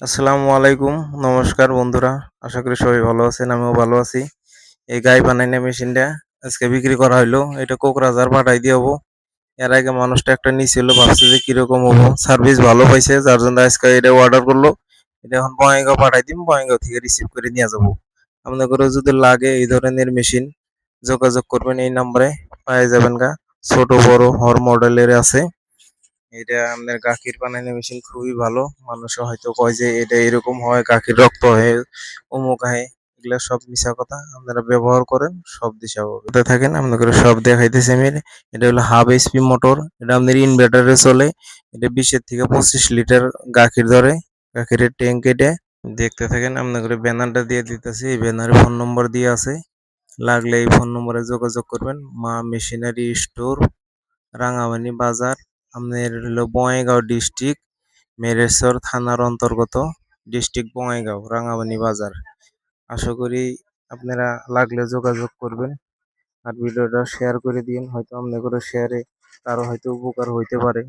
আসসালামু আলাইকুম। নমস্কার বন্ধুরা। আশা করি সবাই ভালো আছেন। আমিও ভালো আছি। এই গাই বানাইনা মেশিনটা আজকে বিক্রি করা হইলো। এটা কোকরাঝার পাঠাই দিয়াবো। এর আগে মানুষটা একটা নিছিল, ভাবছে যে কিরকম হবো। সার্ভিস ভালো পাইছে, যার জন্য আজকে এটা অর্ডার করলো। এটা এখন বঙ্গাইগাঁও পাঠাই দিম, বঙ্গাইগাঁও থেকে রিসিভ করে নিয়ে যাবো। আপনাদেরও যদি লাগে এই ধরনের মেশিন, যোগাযোগ করবেন এই নম্বরে, পাওয়া যাবেন গা। ছোট বড় হর মডেলের আছে। এটা আপনার গাখীর বানাইনা মেশিন খুবই ভালো। মানুষে হয়তো কয় যে এটা এরকম হয়, গাখীর রক্ত হয়, অমুক হয়। এগুলা সব মিছা কথা। আপনারা ব্যবহার করেন, সব দিশা পাবেন। কোথায় থাকেন আপনাদের সব দেখাইতেছি আমি। এটা হলো হাফ এইচপি মোটর। এটা আপনার ইনভার্টারে চলে। এটা 20 থেকে 25 লিটার গাখীর ধরে। গাখীরের ট্যাঙ্ক এটা। দেখতে থাকেন, আপনাদের ব্যানারটা দিয়ে দিতেছি। এই ব্যানারে ফোন নম্বর দিয়ে আছে। লাগলে এই ফোন নম্বরে যোগাযোগ করবেন। মা মেশিনারি স্টোর, রাঙামাটি বাজার, আপনার হলো বঙ্গাইগাঁও ডিস্ট্রিক্ট, মেরেছর থানার অন্তর্গত, ডিস্ট্রিক্ট বঙ্গাইগাঁও, রাঙামাটি বাজার। আশা করি আপনারা লাগলে যোগাযোগ করবেন। আর ভিডিওটা শেয়ার করে দিন, হয়তো আপনাদের শেয়ারে কারো হয়তো উপকার হইতে পারে।